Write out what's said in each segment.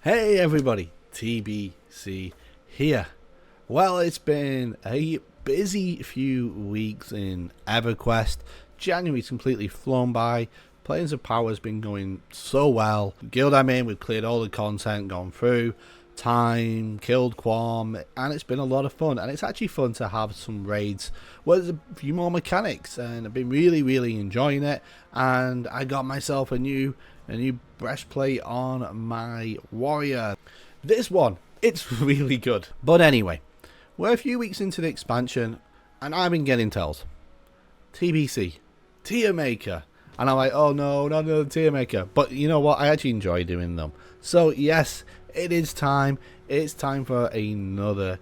Hey everybody, TBC here. Well, it's been a busy few weeks in EverQuest. January's completely flown by. Planes of Power has been going so well. The guild I'm in, we've cleared all the content, gone through time, killed Quam, and it's been a lot of fun. And it's actually fun to have some raids where there's a few more mechanics, and I've been really enjoying it. And I got myself a new breastplate on my warrior. This one, it's really good. But anyway, we're a few weeks into the expansion, and I've been getting tells. TBC, tier maker. And I'm like, oh no, not another tier maker. But you know what? I actually enjoy doing them. So yes, it is time. It's time for another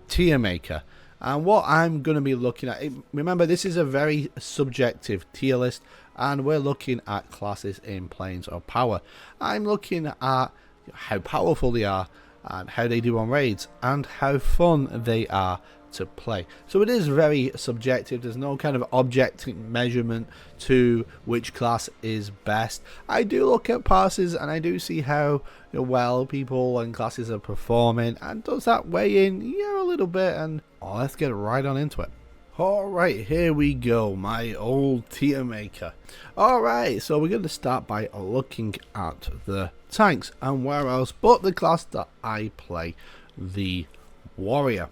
tier maker. And what I'm going to be looking at, remember this is a very subjective tier list, and we're looking at classes in Planes of Power. I'm looking at how powerful they are, and how they do on raids, and how fun they are to play. So it is very subjective. There's no kind of objective measurement to which class is best. I do look at passes and I do see how well people and classes are performing, and does that weigh in? Yeah, a little bit. And let's get right on into it. Alright, here we go, my old tier maker. Alright, so we're going to start by looking at the tanks, and where else but the class that I play, the warrior.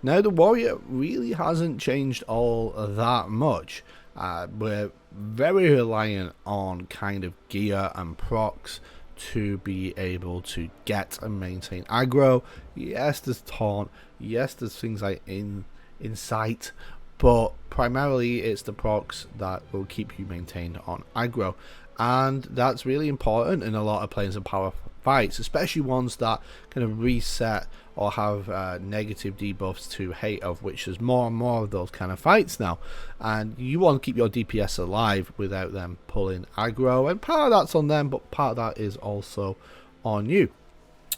Now the warrior really hasn't changed all that much. We're very reliant on kind of gear and procs to be able to get and maintain aggro. Yes, there's taunt, yes there's things like insight, but primarily it's the procs that will keep you maintained on aggro, and that's really important in a lot of Planes of Power fights, especially ones that kind of reset or have negative debuffs to hate, of which there's more and more of those kind of fights now, and you want to keep your DPS alive without them pulling aggro, and part of that's on them, but part of that is also on you.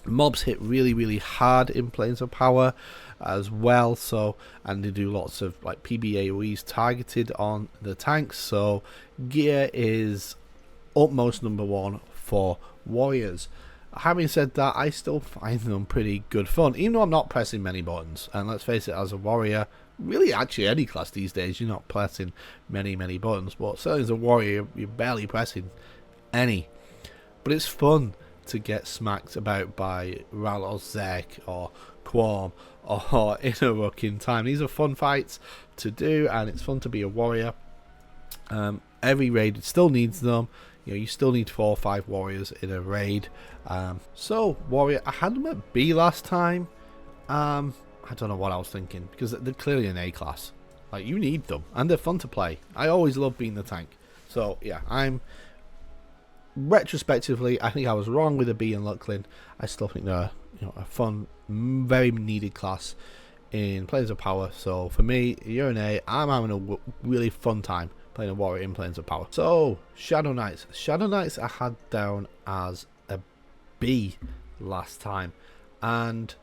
Mobs hit really hard in Planes of Power as well, so, and they do lots of like PBAOEs targeted on the tanks, so gear is utmost number one for warriors. Having said that, I still find them pretty good fun, even though I'm not pressing many buttons. And let's face it, as a warrior, really actually any class these days, you're not pressing many buttons, but certainly as a warrior, you're barely pressing any. But it's fun to get smacked about by Ral or Zek or Quam or Innerrook in time. These are fun fights to do, and it's fun to be a warrior. Every raid still needs them. You still need 4 or 5 warriors in a raid. So warrior, I had them at B last time. I don't know what I was thinking, because they're clearly an A class. Like, you need them, and they're fun to play. I always love being the tank. So yeah, I'm retrospectively, I think I was wrong with a B and Lucklin. I still think they're a fun, very needed class in Planes of Power. So for me, you're an A. I'm having a really fun time playing a warrior in Planes of Power. So Shadow Knights. Shadow Knights I had down as a B last time, and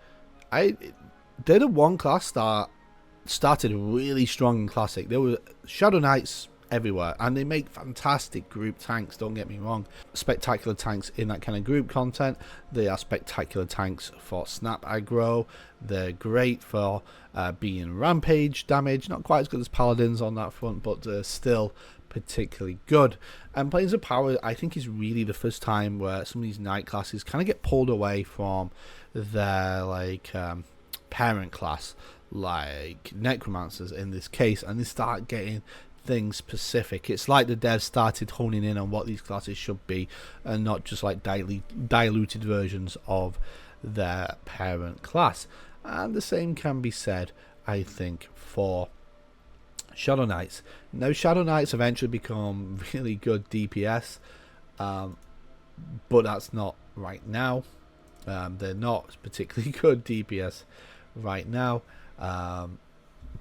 they're the one class that started really strong in Classic. There were Shadow Knights everywhere, and they make fantastic group tanks, don't get me wrong. Spectacular tanks in that kind of group content. They are spectacular tanks for snap aggro. They're great for being rampage damage, not quite as good as Paladins on that front, but they're still particularly good. And Planes of Power, I think, is really the first time where some of these knight classes kind of get pulled away from their parent class, like Necromancers in this case, and they start getting things specific. It's like the devs started honing in on what these classes should be, and not just like diluted versions of their parent class. And the same can be said, I think, for Shadow Knights. Now Shadow Knights eventually become really good DPS, but that's not right now. They're not particularly good DPS right now.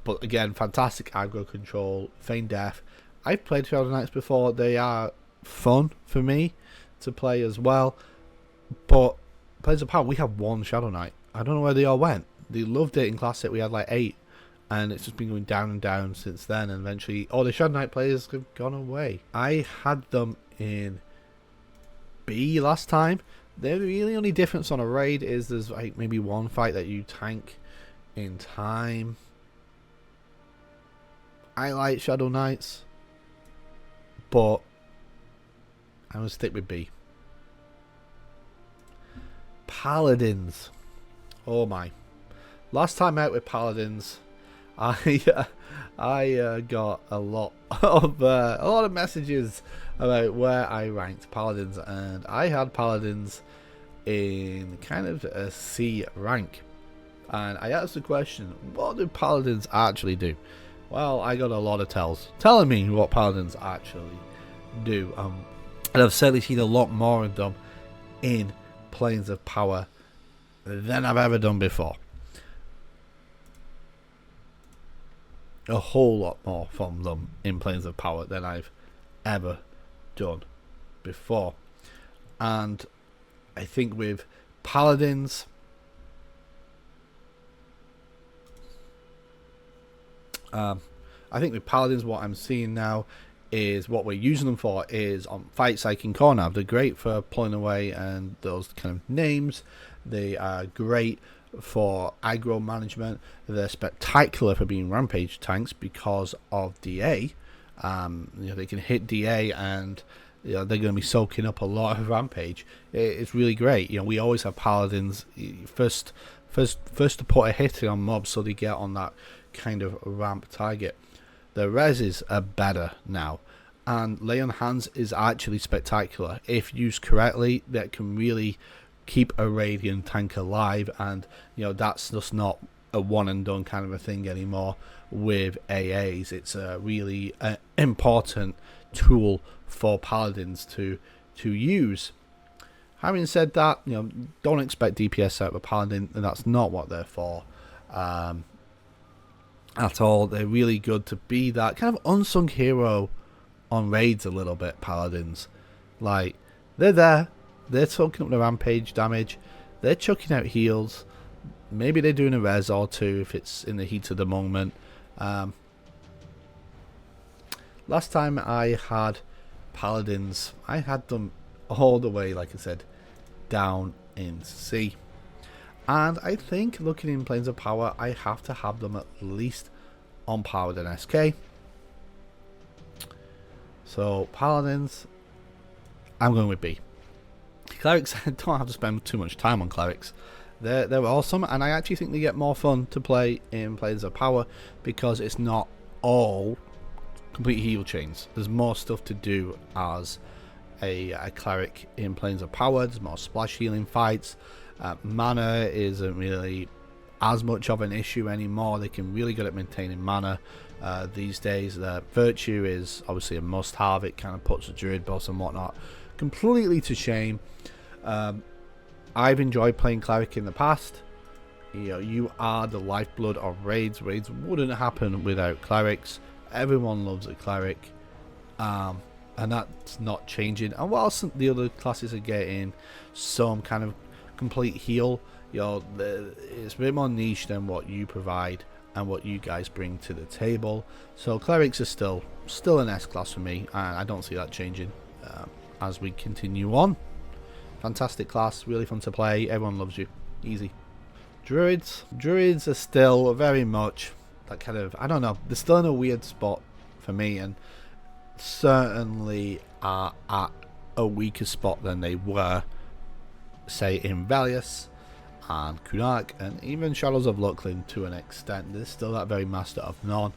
But again, fantastic aggro control, feign death. I've played Shadow Knights before. They are fun for me to play as well. But Planes of Power, we have one Shadow Knight. I don't know where they all went. They loved it in Classic. We had like 8. And it's just been going down and down since then. And eventually, all the Shadow Knight players have gone away. I had them in B last time. The really only difference on a raid is there's like maybe one fight that you tank in time. I like Shadow Knights, but I'm going to stick with B. Paladins. Oh my. Last time out with Paladins, I got a lot of messages about where I ranked Paladins, and I had Paladins in kind of a C rank. And I asked the question, what do Paladins actually do? Well, I got a lot of tells telling me what Paladins actually do. And I've certainly seen a lot more of them in Planes of Power than I've ever done before. A whole lot more from them in Planes of Power than I've ever done before. And I think with Paladins, what I'm seeing now is what we're using them for is on fights like in Corner. They're great for pulling away and those kind of names. They are great for aggro management. They're spectacular for being rampage tanks because of DA. They can hit DA and they're going to be soaking up a lot of rampage. It's really great. We always have Paladins first to put a hit on mobs so they get on that kind of ramp target. The reses are better now, and Lay on Hands is actually spectacular. If used correctly, that can really keep a Radiant tank alive, and that's just not a one and done kind of a thing anymore with AAs. It's a really important tool for Paladins to use. Having said that, don't expect DPS out of a Paladin, and that's not what they're for at all. They're really good to be that kind of unsung hero on raids a little bit. Paladins, like, they're there, they're soaking up the rampage damage, they're chucking out heals, maybe they're doing a res or two if it's in the heat of the moment. Last time I had Paladins, I had them all the way, like I said, down in C. And I think looking in Planes of Power, I have to have them at least on par with an SK. So Paladins, I'm going with B. Clerics, I don't have to spend too much time on Clerics. They're awesome, and I actually think they get more fun to play in Planes of Power because it's not all complete heal chains. There's more stuff to do as a Cleric in Planes of Power. There's more splash healing fights. Mana isn't really as much of an issue anymore. They can really good at maintaining mana these days. Virtue is obviously a must-have. It kind of puts the Druid boss and whatnot completely to shame. I've enjoyed playing Cleric in the past. You are the lifeblood of raids. Raids wouldn't happen without Clerics. Everyone loves a Cleric, and that's not changing. And whilst the other classes are getting some kind of complete heal, it's a bit more niche than what you provide and what you guys bring to the table. So Clerics are still an S class for me, and I don't see that changing as we continue on. Fantastic class, really fun to play, everyone loves you, easy. Druids are still very much that kind of, I don't know, they're still in a weird spot for me, and certainly are at a weaker spot than they were, say, in Valius and Kunark, and even Shadows of Lucklin to an extent. There's still that very Master of None.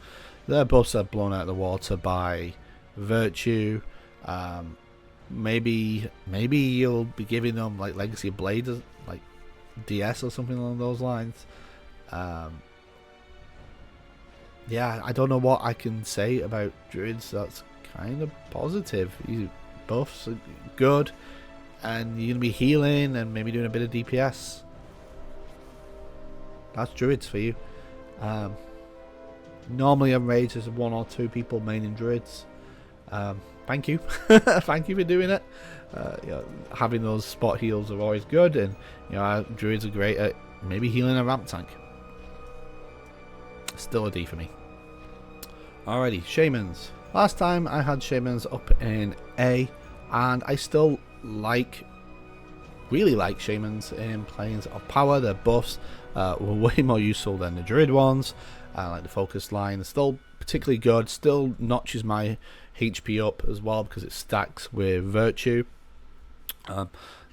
Their buffs are blown out of the water by Virtue. Maybe you'll be giving them like Legacy of Blade, like DS or something along those lines. Yeah, I don't know what I can say about Druids that's kind of positive. Buffs are good, and you're going to be healing and maybe doing a bit of DPS. That's Druids for you. Normally on raids there's one or two people maining Druids. Thank you. Thank you for doing it. Having those spot heals are always good, and Druids are great at maybe healing a ramp tank. Still a D for me. Alrighty, Shamans. Last time I had Shamans up in A, and I still like really like Shamans in Planes of Power. Their buffs were way more useful than the Druid ones. Like the focus line is still particularly good, still notches my HP up as well because it stacks with Virtue.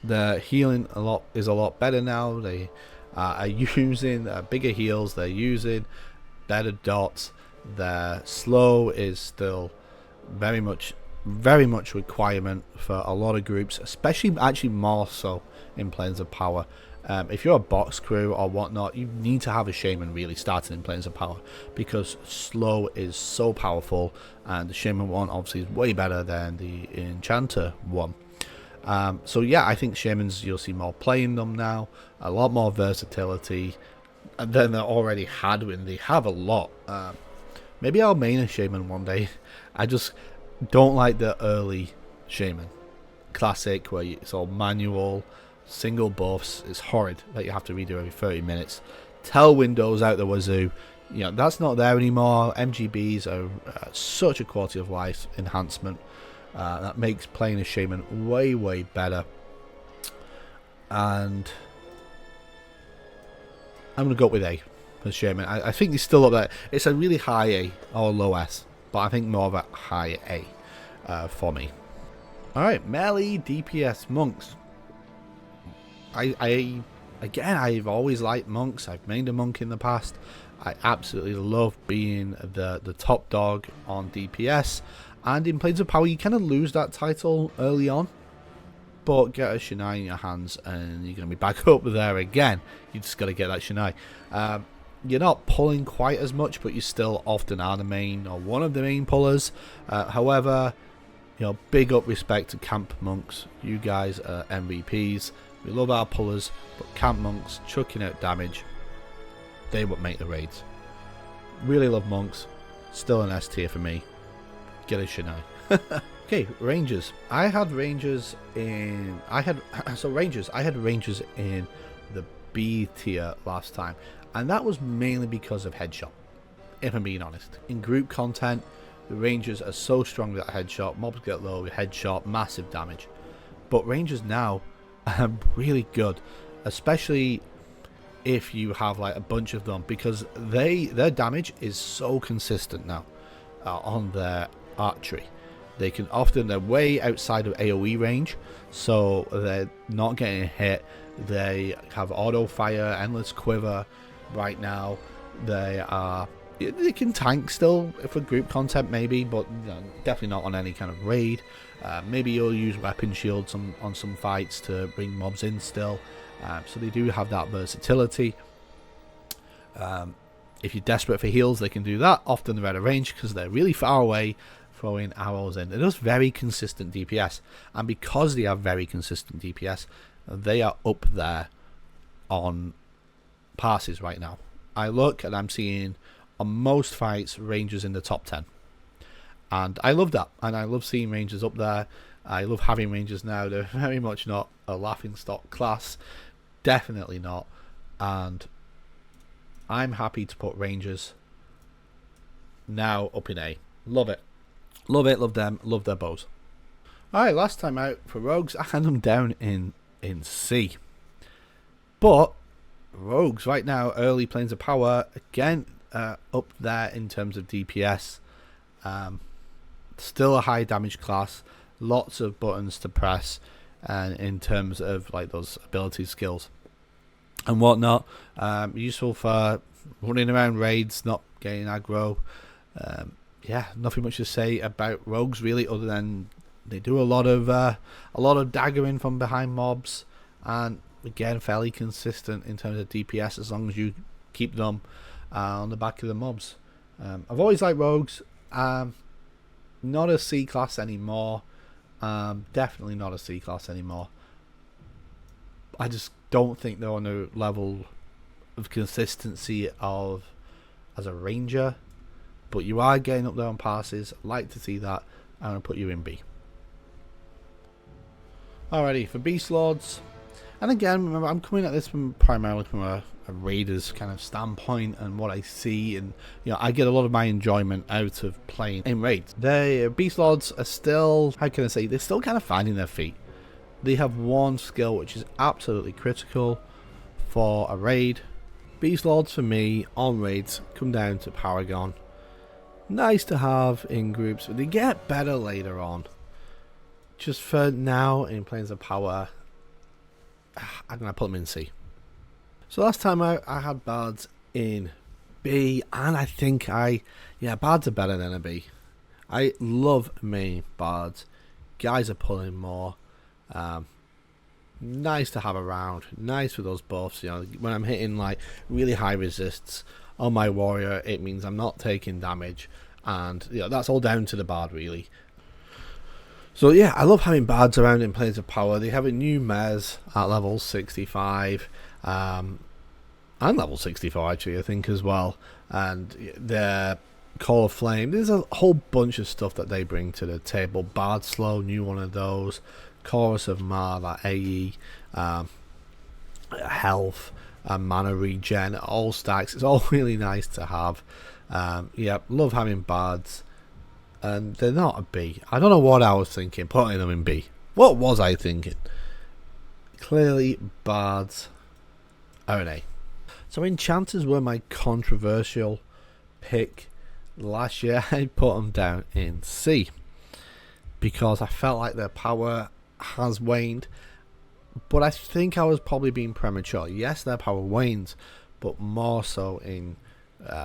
The healing is a lot better now. They are using bigger heals, they're using better dots. Their slow is still very much requirement for a lot of groups, especially actually more so in Planes of Power. If you're a box crew or whatnot, you need to have a Shaman really starting in Planes of Power because slow is so powerful, and the Shaman one obviously is way better than the Enchanter one. So yeah, I think Shamans, you'll see more playing them now, a lot more versatility than they already had when they have a lot. Maybe I'll main a Shaman one day. I just don't like the early Shaman Classic where it's all manual, single buffs. It's horrid that you have to redo every 30 minutes. Tell windows out the wazoo. You know, that's not there anymore. MGBs are such a quality of life enhancement that makes playing a Shaman way better. And I'm going to go with A for Shaman. I think he's still up there. It's a really high A or low S, but I think more of a high A for me. Alright, melee DPS monks. I've always liked monks. I've made a monk in the past. I absolutely love being the top dog on DPS. And in Planes of Power, you kind of lose that title early on. But get a Shinai in your hands and you're going to be back up there again. You just got to get that Shinai. You're not pulling quite as much, but you still often are the main or one of the main pullers. However, you know, big up respect to camp monks. You guys are MVPs. We love our pullers, but camp monks chucking out damage, they would make the raids. Really love monks. Still an S tier for me. Get a Shinai. Okay, Rangers. I had Rangers in the B tier last time, and that was mainly because of headshot, if I'm being honest. In group content, the Rangers are so strong with that headshot. Mobs get low with headshot, massive damage. But Rangers now are really good, especially if you have like a bunch of them, because their damage is so consistent now on their archery. They're way outside of AoE range, so they're not getting hit. They have auto fire, endless quiver right now. They can tank still for group content maybe, but definitely not on any kind of raid. Maybe you'll use weapon shields on some fights to bring mobs in still. So they do have that versatility. If you're desperate for heals, they can do that. Often they're out of range because they're really far away, throwing arrows in. It is very consistent DPS, and because they have very consistent DPS, they are up there on passes right now. I look and I'm seeing on most fights Rangers in the top 10, and I love that, and I love seeing Rangers up there. I love having Rangers now. They're very much not a laughingstock class, definitely not, and I'm happy to put Rangers now up in A. Love it. Love it, love them, love their bows. Alright, last time out for Rogues, I had them down in C. But Rogues right now, early Planes of Power, again, up there in terms of DPS. Still a high damage class, lots of buttons to press, and in terms of like those ability skills and whatnot. Useful for running around raids, not getting aggro. Yeah, nothing much to say about Rogues really, other than they do a lot of daggering from behind mobs, and again fairly consistent in terms of DPS as long as you keep them on the back of the mobs. I've always liked Rogues. Not a C class anymore. Definitely not a C class anymore. I just don't think they're on a level of consistency as a ranger. But you are getting up there on passes. I'd like to see that. I'm going to put you in B. Alrighty, for Beast Lords. And again, remember, I'm coming at this primarily from a Raiders kind of standpoint and what I see. And, I get a lot of my enjoyment out of playing in raids. The Beast Lords are still, how can I say, they're still kind of finding their feet. They have one skill which is absolutely critical for a raid. Beast Lords for me on raids come down to Paragon. Nice to have in groups, but they get better later on. Just for now, in Planes of Power, I'm going to put them in C. So last time I had Bards in B, and I think Bards are better than a B. I love main Bards. Guys are pulling more. Nice to have around. Nice with those buffs. You know, when I'm hitting like really high resists on my warrior, it means I'm not taking damage, and you know, that's all down to the Bard really. So yeah, I love having Bards around in Planes of Power. They have a new Mez at level 65, and level 64 actually I think as well, and their Call of Flame. There's a whole bunch of stuff that they bring to the table. Bard Slow, new one of those. Chorus of Ma, that AE, health, mana regen, all stacks. It's all really nice to have. Yeah, love having Bards. And they're not a B. I don't know what I was thinking putting them in B. What was I thinking? Clearly, Bards are an A. So Enchanters were my controversial pick. Last year I put them down in C because I felt like their power has waned, but I think I was probably being premature. Yes, their power wanes, but more so in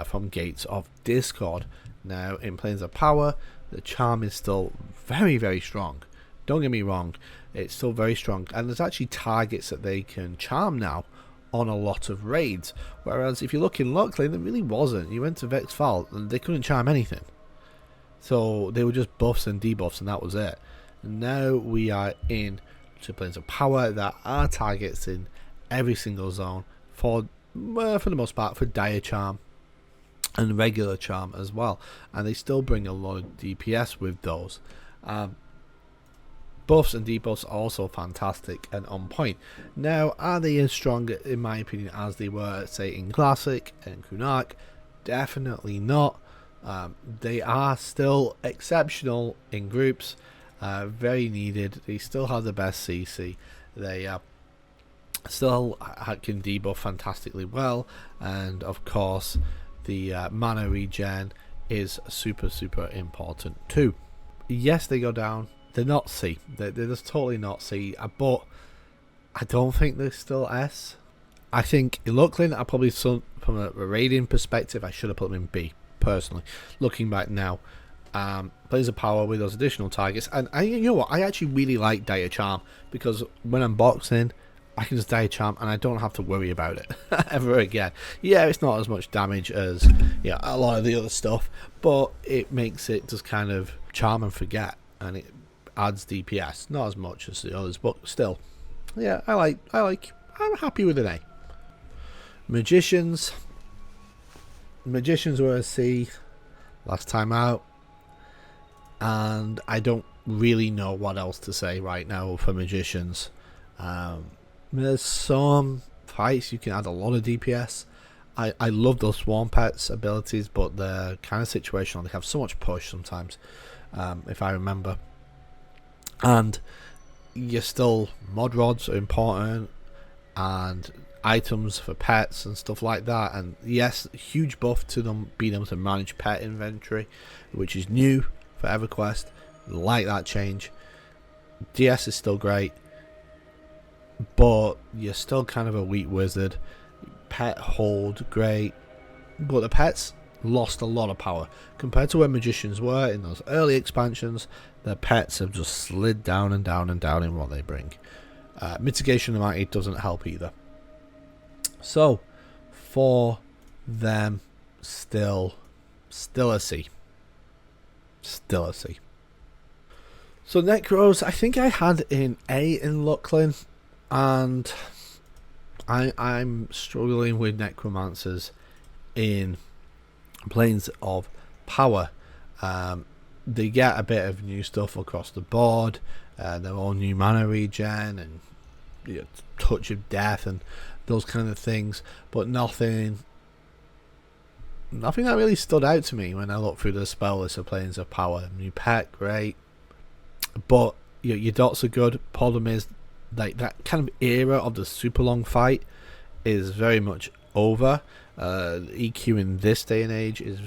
from Gates of Discord. Now in Planes of Power, the charm is still very, very strong. Don't get me wrong, it's still very strong, and there's actually targets that they can charm now on a lot of raids, whereas if you look in Locklane, there really wasn't. You went to Vex Fall and they couldn't charm anything, so they were just buffs and debuffs, and that was it. And now we are in to Planes of Power that are targets in every single zone for the most part for Dire Charm and regular charm as well, and they still bring a lot of DPS with those. Buffs and debuffs are also fantastic and on point. Now, are they as strong, in my opinion, as they were, say, in Classic and Kunark? Definitely not. They are still exceptional in groups, very needed. They still have the best CC. They still can debuff fantastically well, and of course, the mana regen is super, super important too. Yes, they go down. They're not C. They're just totally not C. But I don't think they're still S. I think in Locklane, I probably, from a rating perspective, I should have put them in B, personally. Looking back now, Planes of Power with those additional targets. And you know what? I actually really like Dire Charm, because when I'm boxing, I can just Dire Charm and I don't have to worry about it ever again. Yeah, it's not as much damage as a lot of the other stuff, but it makes it just kind of charm and forget, and it adds DPS, not as much as the others, but still, yeah, I'm happy with an A. Magicians were a C last time out, and I don't really know what else to say right now for Magicians. There's some fights you can add a lot of DPS. I love those Swarm Pets abilities, but they're kind of situational. They have so much push sometimes, if I remember. And you're still, mod rods are important, and items for pets and stuff like that. And yes, huge buff to them being able to manage pet inventory, which is new for EverQuest. Like that change. DS is still great, but you're still kind of a weak wizard. Pet hold, great, but the pets lost a lot of power compared to where Magicians were in those early expansions. Their pets have just slid down and down and down in what they bring. Mitigation of Mighty doesn't help either. So for them, still a C. Still a C. So Necros, I think I had in A in Locklane, and I'm struggling with Necromancers in Planes of Power. They get a bit of new stuff across the board. They're all new mana regen and touch of death and those kind of things, but nothing that really stood out to me when I looked through the spell list of Planes of Power. New pet, great, but your dots are good. Problem is like that kind of era of the super long fight is very much over. EQ in this day and age is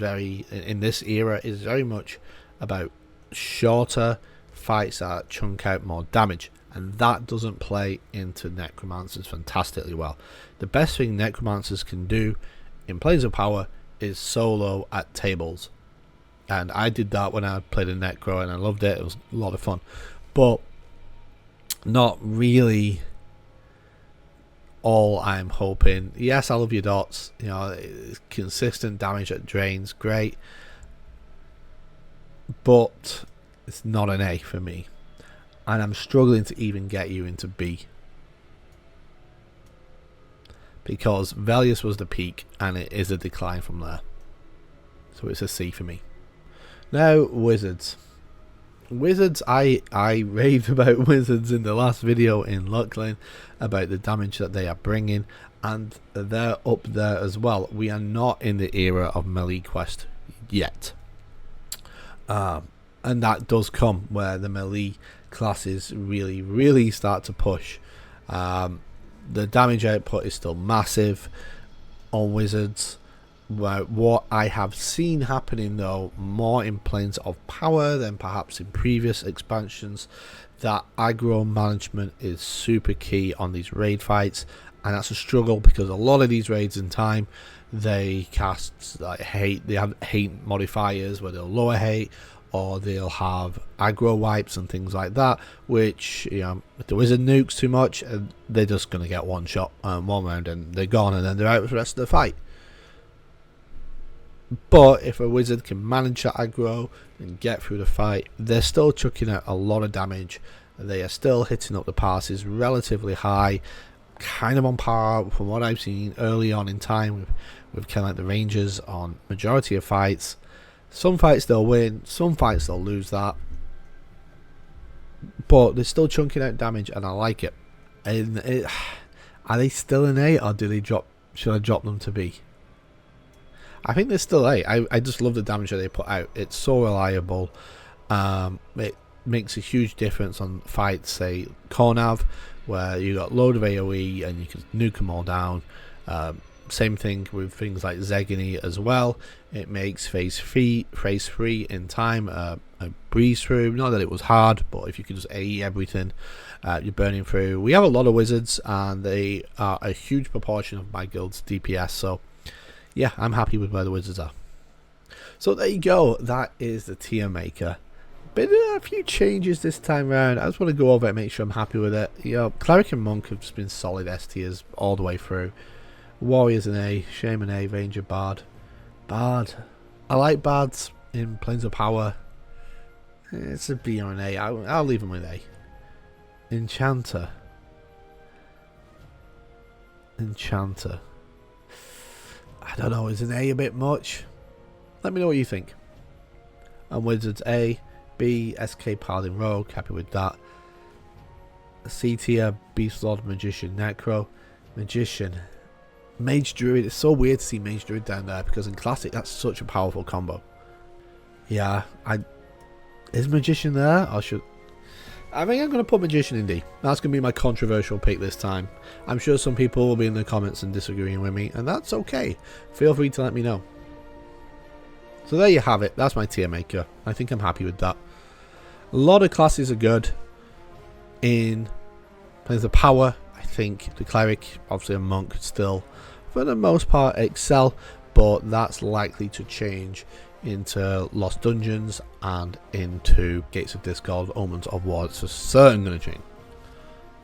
in this era is very much about shorter fights that chunk out more damage, and that doesn't play into Necromancers fantastically well. The best thing Necromancers can do in Planes of Power is solo at tables, and I did that when I played a Necro and I loved it. It was a lot of fun, but not really all I'm hoping. Yes, I love your dots, you know, consistent damage that drains, great, but it's not an A for me, and I'm struggling to even get you into B, because Velius was the peak and it is a decline from there, so it's a C for me. Now Wizards. I raved about Wizards in the last video in Lucklin about the damage that they are bringing, and they're up there as well. We are not in the era of melee quest yet, and that does come where the melee classes really start to push. The damage output is still massive on Wizards. What I have seen happening though, more in Planes of Power than perhaps in previous expansions, that aggro management is super key on these raid fights, and that's a struggle because a lot of these raids in time, they cast like hate. They have hate modifiers where they'll lower hate, or they'll have aggro wipes and things like that, which, you know, if the wizard nukes too much, they're just going to get one shot, one round, and they're gone, and then they're out for the rest of the fight. But if a wizard can manage that aggro and get through the fight, they're still chucking out a lot of damage. They are still hitting up the passes relatively high, kind of on par from what I've seen early on in time with kind of like the Rangers on majority of fights. Some fights they'll win, some fights they'll lose that, but they're still chunking out damage, and I like it. And are they still an A, or do they drop? Should I drop them to B? I think they're still A. I just love the damage that they put out. It's so reliable. It makes a huge difference on fights, say Cornav, where you got load of AoE and you can nuke them all down. Same thing with things like Zegony as well. It makes phase 3 in time a breeze through. Not that it was hard, but if you could just AE everything, you're burning through. We have a lot of wizards, and they are a huge proportion of my guild's DPS, so yeah, I'm happy with where the wizards are. So there you go. That is the tier maker. Been a few changes this time around. I just want to go over it and make sure I'm happy with it. You know, Cleric and Monk have just been solid S tiers all the way through. Warriors an A, Shaman A, Ranger, Bard. I like Bards in Planes of Power. It's a B or an A. I'll leave them with A. Enchanter. I don't know, is an A bit much? Let me know what you think. And Wizards A, B, SK Paladin Rogue, happy with that. C tier, Beast Lord, Magician, Necro. Magician. Mage Druid. It's so weird to see Mage Druid down there, because in Classic that's such a powerful combo. Yeah, is Magician there? I think I'm going to put Magician in D. That's going to be my controversial pick this time. I'm sure some people will be in the comments and disagreeing with me, and that's okay. Feel free to let me know. So there you have it. That's my tier maker. I think I'm happy with that. A lot of classes are good. In Planes of Power, I think the Cleric, obviously a Monk, still for the most part excel, but that's likely to change into Lost Dungeons and into Gates of Discord, Omens of War. It's for certain going to change.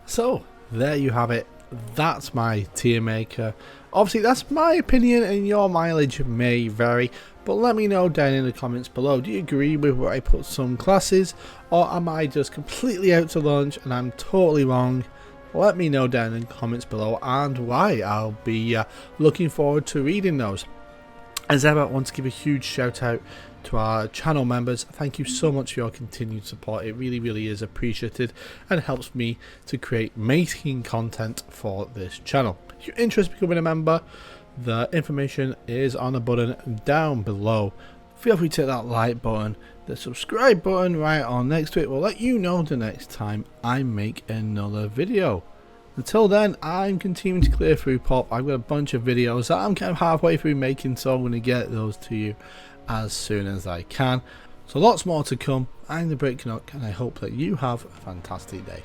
So there you have it. That's my tier maker. Obviously that's my opinion, and your mileage may vary, but let me know down in the comments below. Do you agree with where I put some classes, or am I just completely out to lunch and I'm totally wrong? Let me know down in the comments below, and why. I'll be looking forward to reading those. As ever, I want to give a huge shout out to our channel members. Thank you so much for your continued support. It really is appreciated and helps me to create amazing content for this channel. If you're interested in becoming a member, the information is on the button down below. feel free to hit that like button. The subscribe button right on next to it will let you know the next time I make another video. Until then, I'm continuing to clear through PoP. I've got a bunch of videos that I'm kind of halfway through making, so I'm going to get those to you as soon as I can. So lots more to come. I'm the Brick Canuck, and I hope that you have a fantastic day.